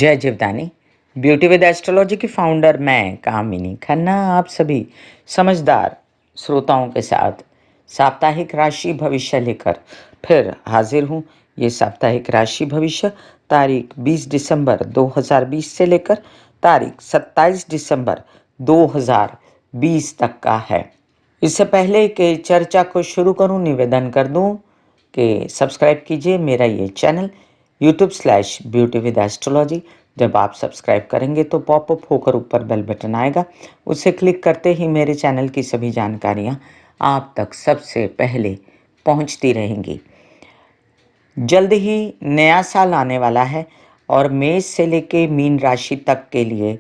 जय Jivdani. Beauty with astrology की founder मैं कामिनी खन्ना आप सभी समझदार श्रोताओं के साथ साप्ताहिक राशि भविष्य लेकर फिर हाजिर हूँ। ये साप्ताहिक राशि भविष्य तारीख 20 दिसंबर 2020 से लेकर तारीख 27 दिसंबर 2020 तक का है। इससे पहले कि चर्चा को शुरू करूं, निवेदन कर दूं कि सब्सक्राइब कीजिए मेरा ये चैनल YouTube/ब्यूटी विद एस्ट्रोलॉजी। जब आप सब्सक्राइब करेंगे तो पॉपअप होकर ऊपर बेल बटन आएगा, उसे क्लिक करते ही मेरे चैनल की सभी जानकारियां आप तक सबसे पहले पहुंचती रहेंगी। जल्द ही नया साल आने वाला है और मेष से लेके मीन राशि तक के लिए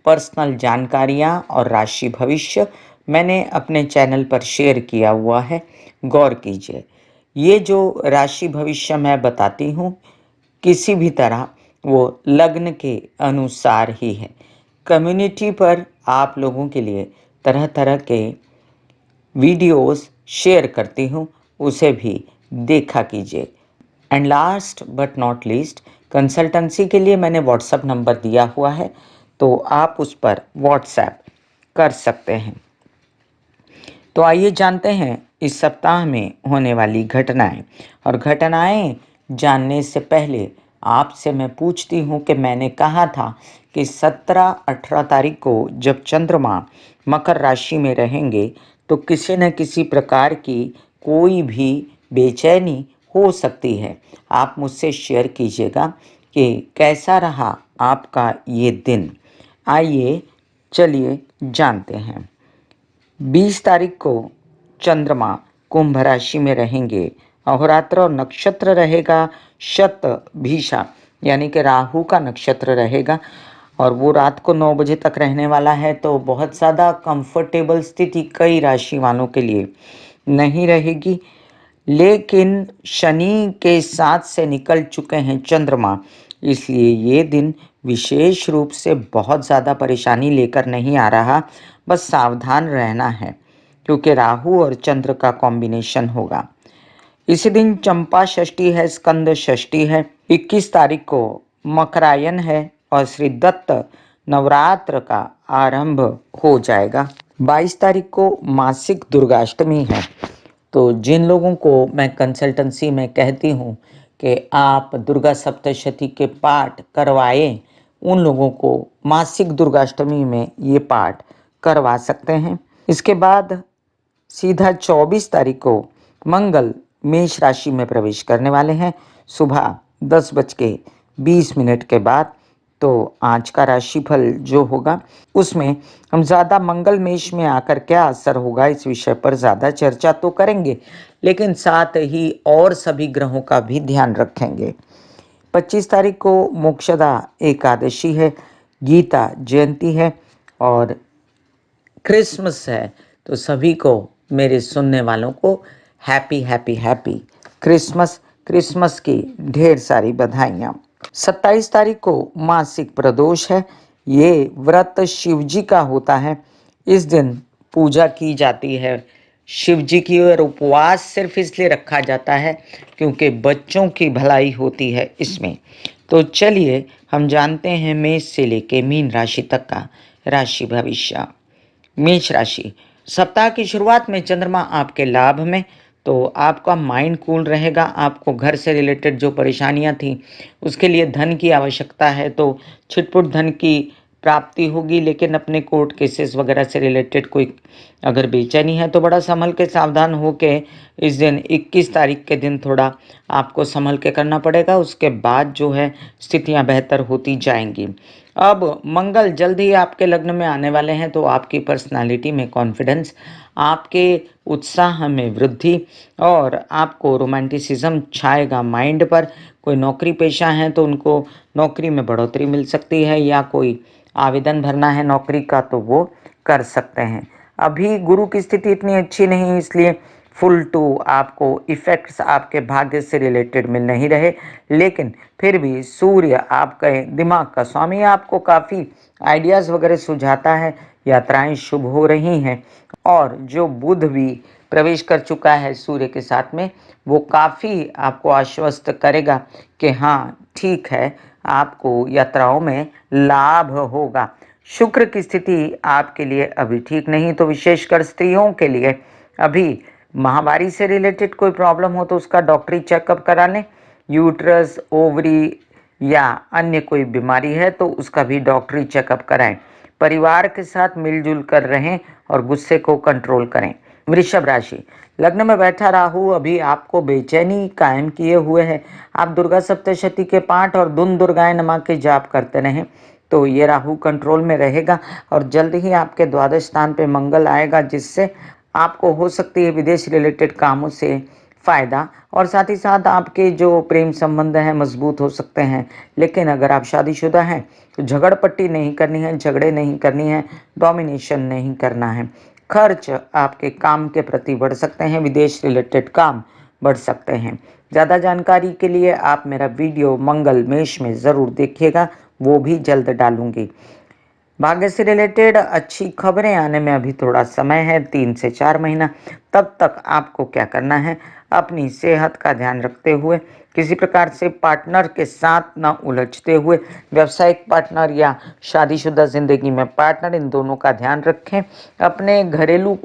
पर्सनल जानकारियां और राशि भविष्य मैंने अपने चैनल पर शेयर किया हुआ है, गौर कीजिए। ये जो राशि भविष्य मैं बताती हूँ किसी भी तरह वो लग्न के अनुसार ही है। कम्युनिटी पर आप लोगों के लिए तरह तरह के वीडियोस शेयर करती हूँ, उसे भी देखा कीजिए। And last but not least, consultancy के लिए मैंने व्हाट्सएप नंबर दिया हुआ है, तो आप उस पर व्हाट्सएप कर सकते हैं। तो आइए जानते हैं इस सप्ताह में होने वाली घटनाएं। और घटनाएं जानने से पहले आपसे मैं पूछती हूं कि मैंने कहा था कि 17-18 तारीख को जब चंद्रमा मकर राशि में रहेंगे तो किसी न किसी प्रकार की कोई भी बेचैनी हो सकती है। आप मुझसे शेयर कीजिएगा कि कैसा रहा आपका ये दिन। आइए चलिए जानते हैं। 20 तारीख को चंद्रमा कुंभ राशि में रहेंगे। अहोरात्र और नक्षत्र रहेगा शतभिषा, यानी कि राहु का नक्षत्र रहेगा और वो रात को 9 बजे तक रहने वाला है। तो बहुत ज़्यादा कंफर्टेबल स्थिति कई राशि वालों के लिए नहीं रहेगी, लेकिन शनि के साथ से निकल चुके हैं चंद्रमा, इसलिए ये दिन विशेष रूप से बहुत ज़्यादा परेशानी लेकर नहीं आ रहा। बस सावधान रहना है क्योंकि राहु और चंद्र का कॉम्बिनेशन होगा। इसी दिन चंपा षष्ठी है, स्कंद षष्ठी है। 21 तारीख को मकरायन है और श्री दत्त नवरात्र का आरंभ हो जाएगा। 22 तारीख को मासिक दुर्गाष्टमी है। तो जिन लोगों को मैं कंसल्टेंसी में कहती हूँ कि आप दुर्गा सप्तशती के पाठ करवाएं, उन लोगों को मासिक दुर्गाष्टमी में ये पाठ करवा सकते हैं। इसके बाद सीधा 24 तारीख को मंगल मेष राशि में प्रवेश करने वाले हैं सुबह 10:20 के बाद। तो आज का राशिफल जो होगा उसमें हम ज़्यादा मंगल मेष में आकर क्या असर होगा इस विषय पर ज़्यादा चर्चा तो करेंगे, लेकिन साथ ही और सभी ग्रहों का भी ध्यान रखेंगे। 25 तारीख को मोक्षदा एकादशी है, गीता जयंती है और क्रिसमस है। तो सभी को, मेरे सुनने वालों को happy happy happy Christmas, Christmas की ढेर सारी बधाइयाँ। 27 तारीख को मासिक प्रदोष है। ये व्रत शिव जी का होता है। इस दिन पूजा की जाती है शिव जी की, और उपवास सिर्फ इसलिए रखा जाता है क्योंकि बच्चों की भलाई होती है इसमें। तो चलिए हम जानते हैं मेष से लेके मीन राशि तक का राशि भविष्य। मेष राशि, सप्ताह की शुरुआत में चंद्रमा आपके लाभ में, तो आपका माइंड कूल रहेगा। आपको घर से रिलेटेड जो परेशानियां थी उसके लिए धन की आवश्यकता है, तो छिटपुट धन की प्राप्ति होगी। लेकिन अपने कोर्ट केसेस वगैरह से रिलेटेड कोई अगर बेचैनी है तो बड़ा संभल के सावधान हो के इस दिन 21 तारीख के दिन थोड़ा आपको संभल के करना पड़ेगा। उसके बाद जो है स्थितियां बेहतर होती जाएंगी। अब मंगल जल्द ही आपके लग्न में आने वाले हैं, तो आपकी पर्सनालिटी में कॉन्फिडेंस, आपके उत्साह में वृद्धि और आपको रोमांटिसिज्म छाएगा माइंड पर। कोई नौकरी पेशा है तो उनको नौकरी में बढ़ोतरी मिल सकती है, या कोई आवेदन भरना है नौकरी का तो वो कर सकते हैं। अभी गुरु की स्थिति इतनी अच्छी नहीं, इसलिए फुल टू आपको इफेक्ट्स आपके भाग्य से रिलेटेड मिल नहीं रहे, लेकिन फिर भी सूर्य आपके दिमाग का स्वामी आपको काफ़ी आइडियाज़ वगैरह सुझाता है। यात्राएं शुभ हो रही हैं। और जो बुध भी प्रवेश कर चुका है सूर्य के साथ में, वो काफ़ी आपको आश्वस्त करेगा कि हाँ ठीक है, आपको यात्राओं में लाभ होगा। शुक्र की स्थिति आपके लिए अभी ठीक नहीं, तो विशेषकर स्त्रियों के लिए अभी माहवारी से रिलेटेड कोई प्रॉब्लम हो तो उसका डॉक्टरी चेकअप करा लें। यूट्रस, ओवरी या अन्य कोई बीमारी है तो उसका भी डॉक्टरी चेकअप कराएं। परिवार के साथ मिलजुल कर रहें और गुस्से को कंट्रोल करें। वृषभ राशि, लग्न में बैठा राहु अभी आपको बेचैनी कायम किए हुए है। आप दुर्गा सप्तशती के पाठ और दुन दुर्गाएं नमा के जाप करते रहें तो ये राहु कंट्रोल में रहेगा और जल्द ही आपके द्वादश स्थान पे मंगल आएगा, जिससे आपको हो सकती है विदेश रिलेटेड कामों से फायदा, और साथ ही साथ आपके जो प्रेम संबंध हैं मजबूत हो सकते हैं। लेकिन अगर आप शादीशुदा हैं तो झगड़पट्टी नहीं करनी है, झगड़े नहीं करनी है, डोमिनेशन नहीं करना है। खर्च आपके काम के प्रति बढ़ सकते हैं, विदेश रिलेटेड काम बढ़ सकते हैं। ज़्यादा जानकारी के लिए आप मेरा वीडियो मंगल मेष में ज़रूर देखिएगा, वो भी जल्द डालूंगी। भाग्य से रिलेटेड अच्छी खबरें आने में अभी थोड़ा समय है, 3 से 4 महीना। तब तक आपको क्या करना है, अपनी सेहत का ध्यान रखते हुए, किसी प्रकार से पार्टनर के साथ ना उलझते हुए, व्यावसायिक पार्टनर या शादीशुदा जिंदगी में पार्टनर, इन दोनों का ध्यान रखें। अपने घरेलू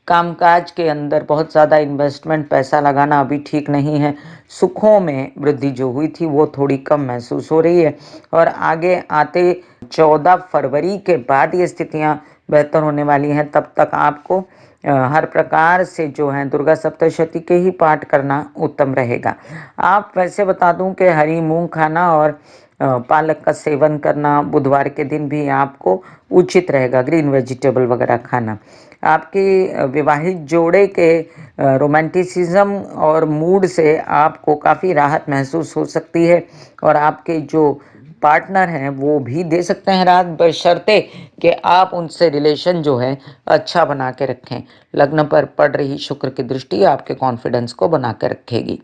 कामकाज के अंदर बहुत ज़्यादा इन्वेस्टमेंट पैसा लगाना अभी ठीक नहीं है। सुखों में वृद्धि जो हुई थी वो थोड़ी कम महसूस हो रही है और आगे आते 14 फरवरी के बाद ये स्थितियां बेहतर होने वाली हैं। तब तक आपको हर प्रकार से जो है दुर्गा सप्तशती के ही पाठ करना उत्तम रहेगा। आप वैसे बता दूं कि हरी मूंग खाना और पालक का सेवन करना बुधवार के दिन भी आपको उचित रहेगा, ग्रीन वेजिटेबल वगैरह खाना। आपके विवाहित जोड़े के रोमांटिसिज्म और मूड से आपको काफ़ी राहत महसूस हो सकती है और आपके जो पार्टनर हैं वो भी दे सकते हैं राहत, बशर्ते कि आप उनसे रिलेशन जो है अच्छा बना के रखें। लग्न पर पड़ रही शुक्र की दृष्टि आपके कॉन्फिडेंस को बना के रखेगी।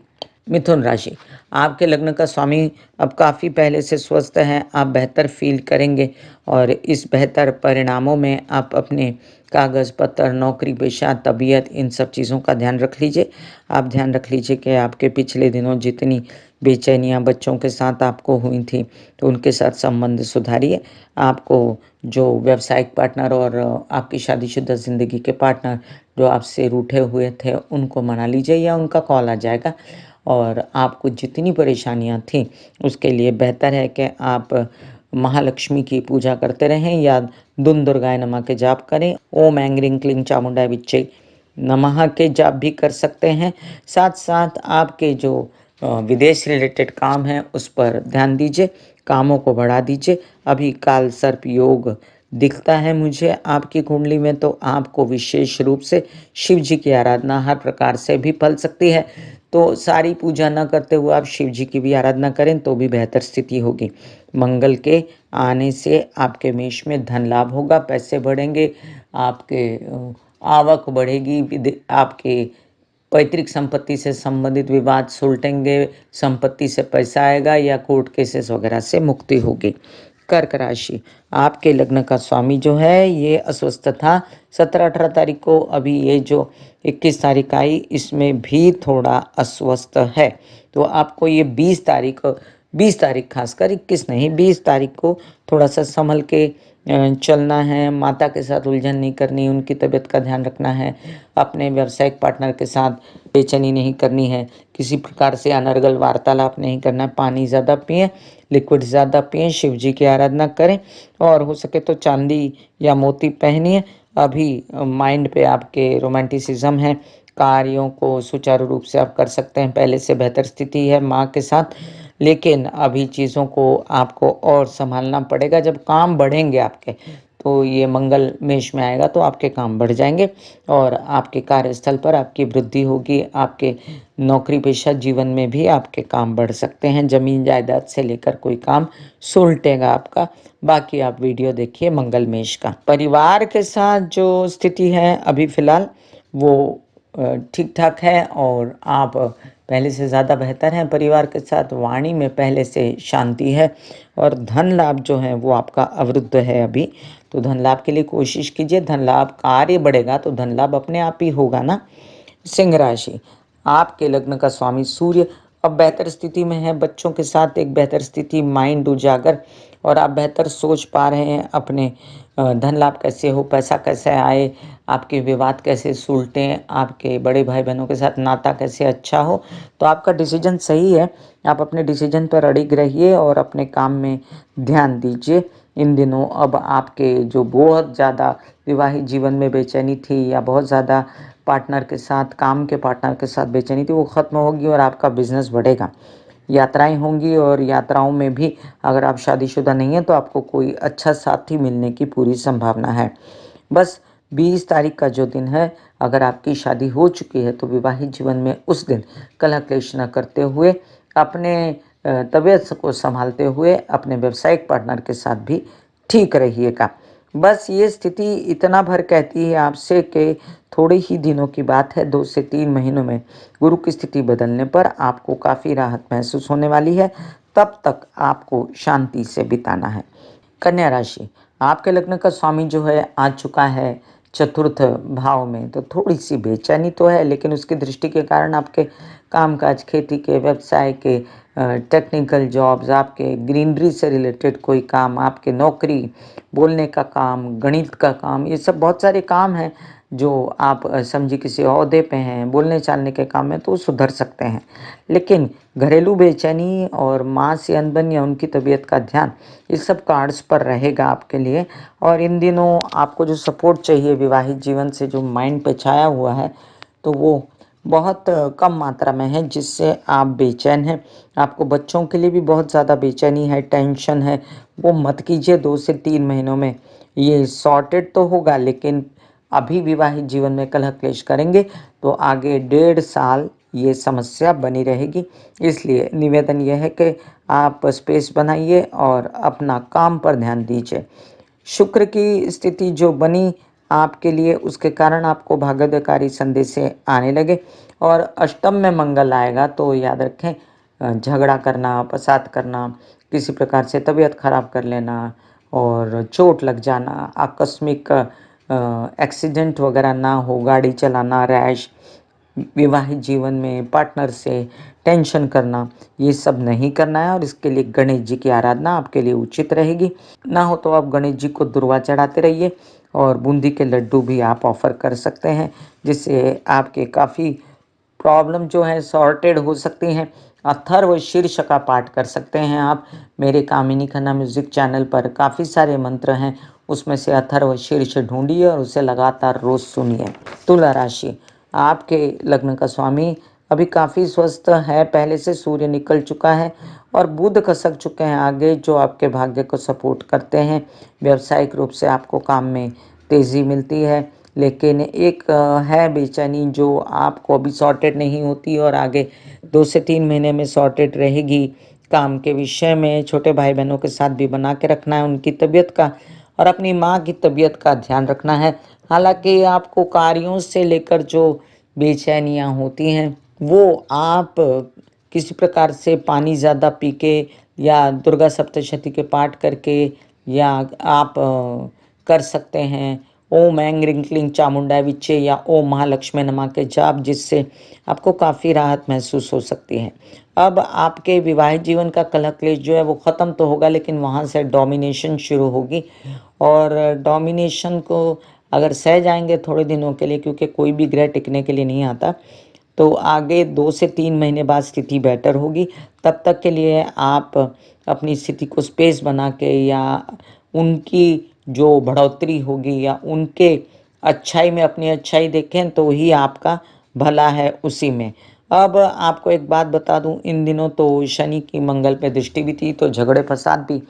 मिथुन राशि, आपके लग्न का स्वामी अब काफ़ी पहले से स्वस्थ है, आप बेहतर फील करेंगे और इस बेहतर परिणामों में आप अपने कागज़ पत्र, नौकरी पेशा, तबीयत, इन सब चीज़ों का ध्यान रख लीजिए। आप ध्यान रख लीजिए कि आपके पिछले दिनों जितनी बेचैनियाँ बच्चों के साथ आपको हुई थी तो उनके साथ संबंध सुधारिए। आपको जो व्यावसायिक पार्टनर और आपकी शादीशुदा ज़िंदगी के पार्टनर जो आपसे रूठे हुए थे उनको मना लीजिए या उनका कॉल आ जाएगा। और आपको जितनी परेशानियां थीं उसके लिए बेहतर है कि आप महालक्ष्मी की पूजा करते रहें या दुन दुर्गाय नमः के जाप करें। ओम ऐं ह्रीं क्लीं चामुंडाय विच्चे नमः के जाप भी कर सकते हैं। साथ साथ आपके जो विदेश रिलेटेड काम है उस पर ध्यान दीजिए, कामों को बढ़ा दीजिए। अभी काल सर्प योग दिखता है मुझे आपकी कुंडली में, तो आपको विशेष रूप से शिव जी की आराधना हर प्रकार से भी फल सकती है। तो सारी पूजा न करते हुए आप शिव जी की भी आराधना करें तो भी बेहतर स्थिति होगी। मंगल के आने से आपके मेष में धन लाभ होगा, पैसे बढ़ेंगे, आपके आवक बढ़ेगी, आपके पैतृक संपत्ति से संबंधित विवाद सुलटेंगे, संपत्ति से पैसा आएगा या कोर्ट केसेस वगैरह से मुक्ति होगी। कर्क राशि, आपके लग्न का स्वामी जो है ये अस्वस्थ था 17-18 तारीख को, अभी ये जो 21 तारीख आई इसमें भी थोड़ा अस्वस्थ है। तो आपको ये 20 तारीख खासकर 21 नहीं 20 तारीख को थोड़ा सा संभल के चलना है। माता के साथ उलझन नहीं करनी, उनकी तबीयत का ध्यान रखना है। अपने व्यावसायिक पार्टनर के साथ बेचैनी नहीं करनी है, किसी प्रकार से अनर्गल वार्तालाप नहीं करना है। पानी ज़्यादा पिएं, लिक्विड ज़्यादा पिएं, शिव जी की आराधना करें और हो सके तो चांदी या मोती पहनिए। अभी माइंड पे आपके रोमांटिसिज्म है, कार्यों को सुचारू रूप से आप कर सकते हैं, पहले से बेहतर स्थिति है माँ के साथ। लेकिन अभी चीज़ों को आपको और संभालना पड़ेगा। जब काम बढ़ेंगे आपके तो ये मंगल मेष में आएगा तो आपके काम बढ़ जाएंगे और आपके कार्यस्थल पर आपकी वृद्धि होगी। आपके नौकरी पेशा जीवन में भी आपके काम बढ़ सकते हैं। जमीन जायदाद से लेकर कोई काम सुलटेगा आपका। बाकी आप वीडियो देखिए मंगल मेष का। परिवार के साथ जो स्थिति है अभी फिलहाल वो ठीक ठाक है और आप पहले से ज़्यादा बेहतर हैं परिवार के साथ। वाणी में पहले से शांति है और धन लाभ जो है वो आपका अवरुद्ध है अभी। तो धन लाभ के लिए कोशिश कीजिए। धन लाभ कार्य बढ़ेगा तो धन लाभ अपने आप ही होगा ना। सिंह राशि, आपके लग्न का स्वामी सूर्य अब बेहतर स्थिति में है। बच्चों के साथ एक बेहतर स्थिति, माइंड उजागर, और आप बेहतर सोच पा रहे हैं अपने धन लाभ कैसे हो, पैसा कैसे आए, आपके विवाद कैसे सुलटें, आपके बड़े भाई बहनों के साथ नाता कैसे अच्छा हो। तो आपका डिसीजन सही है, आप अपने डिसीजन पर अड़िग रहिए और अपने काम में ध्यान दीजिए। इन दिनों अब आपके जो बहुत ज़्यादा विवाहित जीवन में बेचैनी थी या बहुत ज़्यादा पार्टनर के साथ, काम के पार्टनर के साथ बेचैनी थी, वो ख़त्म होगी और आपका बिजनेस बढ़ेगा। यात्राएं होंगी और यात्राओं में भी अगर आप शादीशुदा नहीं हैं तो आपको कोई अच्छा साथी मिलने की पूरी संभावना है। बस 20 तारीख का जो दिन है, अगर आपकी शादी हो चुकी है तो विवाहित जीवन में उस दिन कलह क्लेश न करते हुए, अपने तबीयत को संभालते हुए अपने व्यावसायिक पार्टनर के साथ भी ठीक रहिएगा। बस ये स्थिति इतना भर कहती है आपसे कि थोड़े ही दिनों की बात है, 2 से 3 महीनों में गुरु की स्थिति बदलने पर आपको काफ़ी राहत महसूस होने वाली है। तब तक आपको शांति से बिताना है। कन्या राशि, आपके लग्न का स्वामी जो है आ चुका है चतुर्थ भाव में, तो थोड़ी सी बेचैनी तो है, लेकिन उसकी दृष्टि के कारण आपके कामकाज, खेती के, व्यवसाय के, टेक्निकल जॉब्स, आपके ग्रीनरी से रिलेटेड कोई काम, आपके नौकरी, बोलने का काम, गणित का काम, ये सब बहुत सारे काम हैं जो आप समझिए किसी ओहदे पे हैं, बोलने चालने के काम में तो सुधर सकते हैं। लेकिन घरेलू बेचैनी और माँ से अनबन या उनकी तबीयत का ध्यान, इस सब कार्ड्स पर रहेगा आपके लिए। और इन दिनों आपको जो सपोर्ट चाहिए विवाहित जीवन से, जो माइंड पे छाया हुआ है, तो वो बहुत कम मात्रा में है, जिससे आप बेचैन हैं। आपको बच्चों के लिए भी बहुत ज़्यादा बेचैनी है, टेंशन है, वो मत कीजिए। 2 से 3 महीनों में ये सॉर्टेड तो होगा, लेकिन अभी विवाहित जीवन में कलह क्लेश करेंगे तो आगे 1.5 साल ये समस्या बनी रहेगी। इसलिए निवेदन यह है कि आप स्पेस बनाइए और अपना काम पर ध्यान दीजिए। शुक्र की स्थिति जो बनी आपके लिए, उसके कारण आपको भाग्योदयकारी संदेशे आने लगे, और अष्टम में मंगल आएगा तो याद रखें, झगड़ा करना, फसाद करना, किसी प्रकार से तबीयत खराब कर लेना और चोट लग जाना, आकस्मिक एक्सीडेंट वगैरह ना हो, गाड़ी चलाना रैश, विवाहित जीवन में पार्टनर से टेंशन करना, ये सब नहीं करना है। और इसके लिए गणेश जी की आराधना आपके लिए उचित रहेगी। ना हो तो आप गणेश जी को दुर्वा चढ़ाते रहिए, और बूंदी के लड्डू भी आप ऑफर कर सकते हैं, जिससे आपके काफ़ी प्रॉब्लम जो है सॉर्टेड हो सकती हैं। अथर्व शीर्ष का पाठ कर सकते हैं आप। मेरे कामिनी खन्ना म्यूजिक चैनल पर काफ़ी सारे मंत्र हैं, उसमें से अथर्व शीर्ष ढूंढिए और उसे लगातार रोज सुनिए। तुला राशि, आपके लग्न का स्वामी अभी काफ़ी स्वस्थ है, पहले से सूर्य निकल चुका है और बुध खसक चुके हैं आगे, जो आपके भाग्य को सपोर्ट करते हैं। व्यावसायिक रूप से आपको काम में तेज़ी मिलती है, लेकिन एक है बेचैनी जो आपको अभी सॉर्टेड नहीं होती और आगे 2 से 3 महीने में सॉर्टेड रहेगी। काम के विषय में छोटे भाई बहनों के साथ भी बना के रखना है, उनकी तबीयत का और अपनी माँ की तबीयत का ध्यान रखना है। हालांकि आपको कार्यों से लेकर जो बेचैनियाँ होती हैं, वो आप किसी प्रकार से पानी ज़्यादा पी के या दुर्गा सप्तशती के पाठ करके, या आप कर सकते हैं ओम ऐं ह्रीं क्लीं चामुंडाय विच्चे या ओम महालक्ष्मी नमः के जाप, जिससे आपको काफ़ी राहत महसूस हो सकती है। अब आपके विवाहित जीवन का कलह क्लेश जो है वो ख़त्म तो होगा, लेकिन वहाँ से डोमिनेशन शुरू होगी, और डोमिनेशन को अगर सह जाएंगे थोड़े दिनों के लिए, क्योंकि कोई भी ग्रह टिकने के लिए नहीं आता, तो आगे 2 से 3 महीने बाद स्थिति बेटर होगी। तब तक के लिए आप अपनी स्थिति को स्पेस बना के, या उनकी जो बढ़ोतरी होगी या उनके अच्छाई में अपनी अच्छाई देखें तो ही आपका भला है उसी में। अब आपको एक बात बता दूं, इन दिनों तो शनि की मंगल पे दृष्टि भी थी, तो झगड़े फसाद भी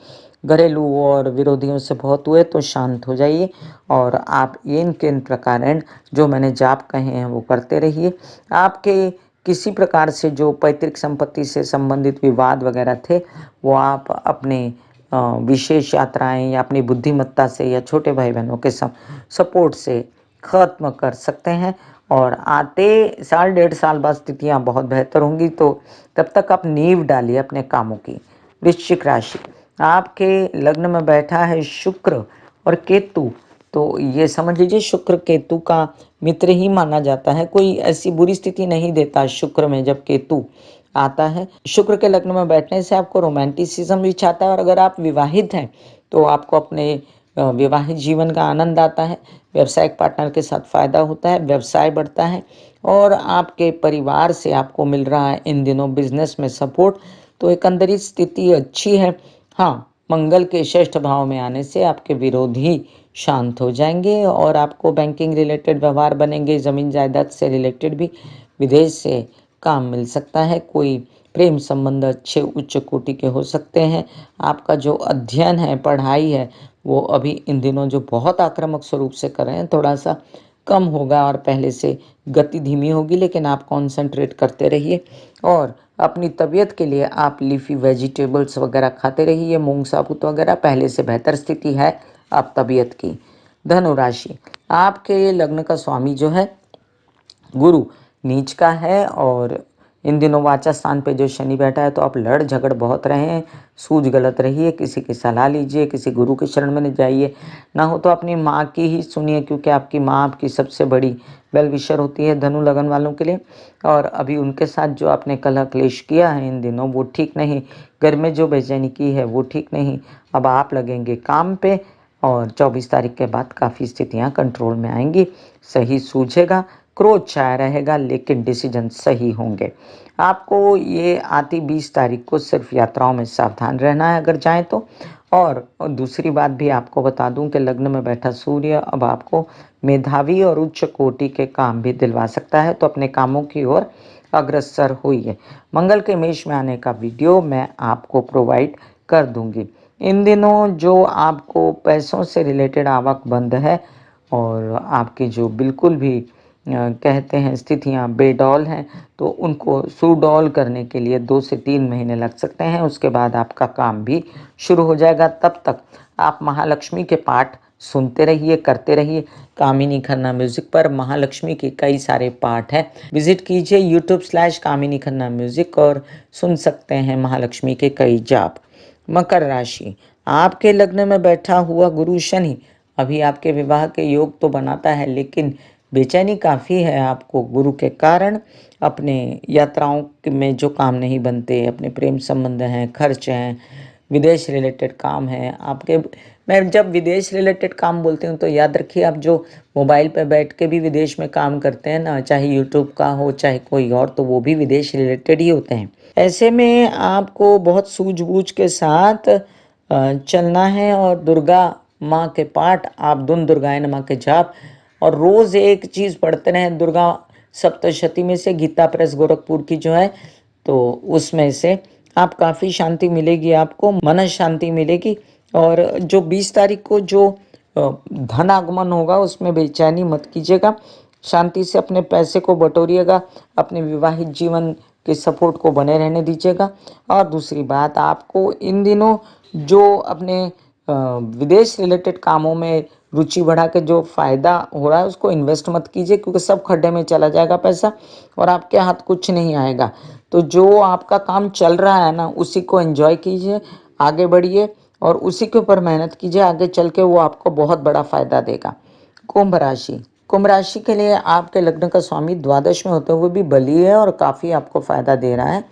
घरेलू और विरोधियों से बहुत हुए, तो शांत हो जाइए और आप इन प्रकार जो मैंने जाप कहे हैं वो करते रहिए। आपके किसी प्रकार से जो पैतृक संपत्ति से संबंधित विवाद वगैरह थे, वो आप अपने विशेष यात्राएं या अपनी बुद्धिमत्ता से या छोटे भाई बहनों के सपोर्ट से ख़त्म कर सकते हैं, और आते साल 1.5 साल बाद स्थितियाँ बहुत बेहतर होंगी। तो तब तक आप नींव डालिए अपने कामों की। वृश्चिक राशि, आपके लग्न में बैठा है शुक्र और केतु, तो ये समझ लीजिए शुक्र केतु का मित्र ही माना जाता है, कोई ऐसी बुरी स्थिति नहीं देता शुक्र में जब केतु आता है। शुक्र के लग्न में बैठने से आपको रोमांटिसिज्म भी चाहता है, और अगर आप विवाहित हैं तो आपको अपने विवाहित जीवन का आनंद आता है। व्यावसायिक पार्टनर के साथ फायदा होता है, व्यवसाय बढ़ता है, और आपके परिवार से आपको मिल रहा है इन दिनों बिजनेस में सपोर्ट। तो एकंदरी स्थिति अच्छी है। हाँ, मंगल के षष्ठ भाव में आने से आपके विरोधी शांत हो जाएंगे, और आपको बैंकिंग रिलेटेड व्यवहार बनेंगे, ज़मीन जायदाद से रिलेटेड भी विदेश से काम मिल सकता है। कोई प्रेम संबंध अच्छे उच्च कोटि के हो सकते हैं। आपका जो अध्ययन है, पढ़ाई है, वो अभी इन दिनों जो बहुत आक्रामक स्वरूप से कर रहे हैं, थोड़ा सा कम होगा और पहले से गति धीमी होगी, लेकिन आप कॉन्सेंट्रेट करते रहिए। और अपनी तबीयत के लिए आप लीफी वेजिटेबल्स वगैरह खाते रहिए, मूंग साबुत वगैरह, पहले से बेहतर स्थिति है आप तबीयत की। धनु राशि, आपके लग्न का स्वामी जो है गुरु नीच का है, और इन दिनों वाचा स्थान पे जो शनि बैठा है, तो आप लड़ झगड़ बहुत रहे हैं। सूझ गलत रहिए, किसी की सलाह लीजिए, किसी गुरु के शरण में नहीं जाइए, ना हो तो अपनी माँ की ही सुनिए, क्योंकि आपकी माँ आपकी सबसे बड़ी वेल विशर होती है धनु लगन वालों के लिए। और अभी उनके साथ जो आपने कलह क्लेश किया है इन दिनों, वो ठीक नहीं। घर में जो बेचैनी की है वो ठीक नहीं। अब आप लगेंगे काम पे, और 24 तारीख के बाद काफ़ी स्थितियाँ कंट्रोल में आएंगी, सही सूझेगा। क्रोध छाया रहेगा, लेकिन डिसीजन सही होंगे। आपको ये आती 20 तारीख को सिर्फ यात्राओं में सावधान रहना है अगर जाएं तो। और दूसरी बात भी आपको बता दूं कि लग्न में बैठा सूर्य अब आपको मेधावी और उच्च कोटि के काम भी दिलवा सकता है, तो अपने कामों की ओर अग्रसर होइए। मंगल के मेष में आने का वीडियो मैं आपको प्रोवाइड कर दूंगी। इन दिनों जो आपको पैसों से रिलेटेड आवक बंद है, और आपकी जो बिल्कुल भी कहते हैं स्थितियां बेडौल हैं, तो उनको सुडौल करने के लिए 2 से 3 महीने लग सकते हैं। उसके बाद आपका काम भी शुरू हो जाएगा। तब तक आप महालक्ष्मी के पाठ सुनते रहिए, करते रहिए। कामिनी खन्ना म्यूजिक पर महालक्ष्मी के कई सारे पाठ हैं, विजिट कीजिए YouTube/कामिनी खन्ना म्यूजिक, और सुन सकते हैं महालक्ष्मी के कई जाप। मकर राशि, आपके लग्न में बैठा हुआ गुरु शनि अभी आपके विवाह के योग तो बनाता है, लेकिन बेचैनी काफ़ी है आपको गुरु के कारण। अपने यात्राओं में जो काम नहीं बनते, अपने प्रेम संबंध हैं, खर्च हैं, विदेश रिलेटेड काम है आपके। मैं जब विदेश रिलेटेड काम बोलती हूँ तो याद रखिए, आप जो मोबाइल पे बैठ के भी विदेश में काम करते हैं ना, चाहे यूट्यूब का हो चाहे कोई और, तो वो भी विदेश रिलेटेड ही होते हैं। ऐसे में आपको बहुत सूझबूझ के साथ चलना है, और दुर्गा माँ के पाठ, आप दुन दुर्गाएं नमः के जाप, और रोज़ एक चीज़ पढ़ते रहें दुर्गा सप्तशती में से। गीता प्रेस गोरखपुर की जो है, तो उसमें से आप काफ़ी शांति मिलेगी, आपको मन शांति मिलेगी। और जो 20 तारीख को जो धन आगमन होगा उसमें बेचैनी मत कीजिएगा, शांति से अपने पैसे को बटोरिएगा, अपने विवाहित जीवन के सपोर्ट को बने रहने दीजिएगा। और दूसरी बात, आपको इन दिनों जो अपने विदेश रिलेटेड कामों में रुचि बढ़ा के जो फायदा हो रहा है उसको इन्वेस्ट मत कीजिए, क्योंकि सब खड्डे में चला जाएगा पैसा, और आपके हाथ कुछ नहीं आएगा। तो जो आपका काम चल रहा है ना, उसी को एंजॉय कीजिए, आगे बढ़िए, और उसी के ऊपर मेहनत कीजिए। आगे चल के वो आपको बहुत बड़ा फायदा देगा। कुंभ राशि, कुंभ राशि के लिए आपके लग्न का स्वामी द्वादश में होते हुए भी बली है, और काफ़ी आपको फायदा दे रहा है।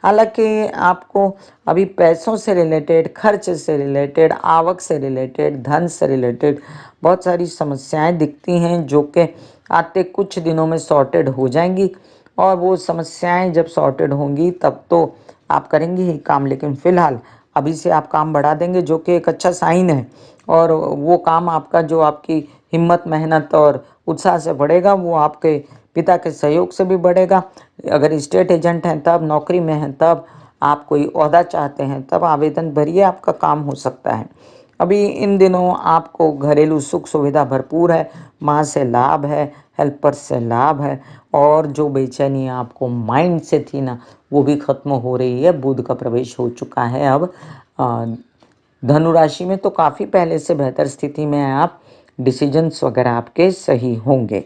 हालांकि आपको अभी पैसों से रिलेटेड, खर्च से रिलेटेड, आवक से रिलेटेड, धन से रिलेटेड बहुत सारी समस्याएं दिखती हैं, जो कि आते कुछ दिनों में सॉर्टेड हो जाएंगी। और वो समस्याएं जब सॉर्टेड होंगी तब तो आप करेंगे ही काम, लेकिन फिलहाल अभी से आप काम बढ़ा देंगे, जो कि एक अच्छा साइन है। और वो काम आपका जो आपकी हिम्मत, मेहनत और उत्साह से बढ़ेगा, वो आपके पिता के सहयोग से भी बढ़ेगा। अगर स्टेट एजेंट हैं तब, नौकरी में हैं तब, आप कोई ओहदा चाहते हैं तब आवेदन भरिए, आपका काम हो सकता है। अभी इन दिनों आपको घरेलू सुख सुविधा भरपूर है, माँ से लाभ है, हेल्पर से लाभ है, और जो बेचैनी आपको माइंड से थी ना, वो भी खत्म हो रही है। बुध का प्रवेश हो चुका है अब धनु राशि में, तो काफ़ी पहले से बेहतर स्थिति में हैं आप। डिसीजंस वगैरह आपके सही होंगे।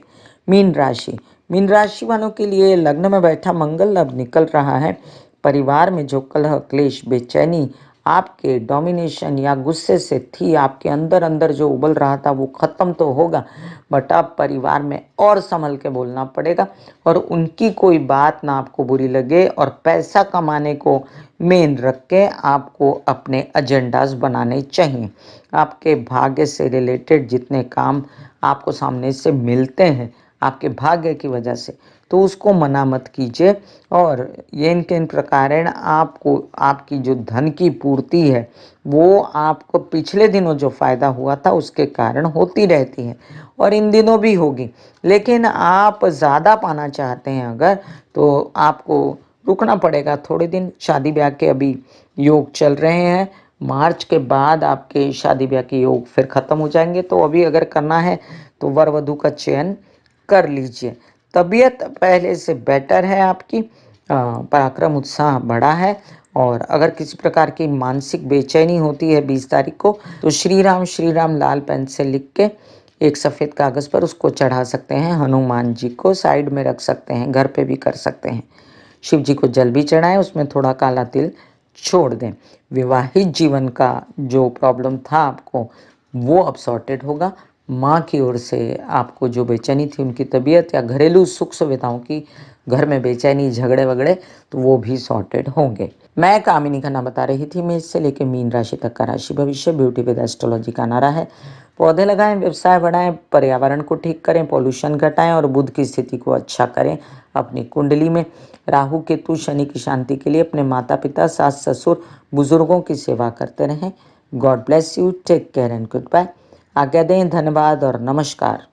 मीन राशि, मीन राशि वालों के लिए लग्न में बैठा मंगल अब निकल रहा है। परिवार में जो कलह क्लेश बेचैनी आपके डोमिनेशन या गुस्से से थी, आपके अंदर अंदर जो उबल रहा था वो ख़त्म तो होगा, बट अब परिवार में और संभल के बोलना पड़ेगा और उनकी कोई बात ना आपको बुरी लगे और पैसा कमाने को मेन रख के आपको अपने एजेंडास बनाने चाहिए। आपके भाग्य से रिलेटेड जितने काम आपको सामने से मिलते हैं आपके भाग्य की वजह से, तो उसको मना मत कीजिए। और ये इन प्रकारेण आपको आपकी जो धन की पूर्ति है वो आपको पिछले दिनों जो फ़ायदा हुआ था उसके कारण होती रहती है और इन दिनों भी होगी। लेकिन आप ज़्यादा पाना चाहते हैं अगर, तो आपको रुकना पड़ेगा थोड़े दिन। शादी ब्याह के अभी योग चल रहे हैं, मार्च के बाद आपके शादी ब्याह के योग फिर ख़त्म हो जाएंगे। तो अभी अगर करना है तो वर वधू का चयन कर लीजिए। तबीयत पहले से बेटर है आपकी, पराक्रम उत्साह बढ़ा है। और अगर किसी प्रकार की मानसिक बेचैनी होती है 20 तारीख को, तो श्री राम लाल पेन से लिख के एक सफ़ेद कागज़ पर उसको चढ़ा सकते हैं। हनुमान जी को साइड में रख सकते हैं, घर पे भी कर सकते हैं। शिव जी को जल भी चढ़ाएं, उसमें थोड़ा काला तिल छोड़ दें। विवाहित जीवन का जो प्रॉब्लम था आपको वो अब सॉर्टेड होगा। माँ की ओर से आपको जो बेचैनी थी उनकी तबीयत या घरेलू सुख सुविधाओं की, घर में बेचैनी झगड़े वगड़े, तो वो भी सॉर्टेड होंगे। मैं कामिनी खन्ना बता रही थी, मेष से लेकर मीन राशि तक का राशि भविष्य। ब्यूटी विद एस्ट्रोलॉजी का नारा है पौधे लगाएं, व्यवसाय बढ़ाएं, पर्यावरण को ठीक करें, पॉल्यूशन घटाएं और बुध की स्थिति को अच्छा करें। अपनी कुंडली में राहु केतु शनि की शांति के लिए अपने माता पिता सास ससुर बुजुर्गों की सेवा करते रहें। God bless you, take care and good bye. आज्ञा दें, धन्यवाद और नमस्कार।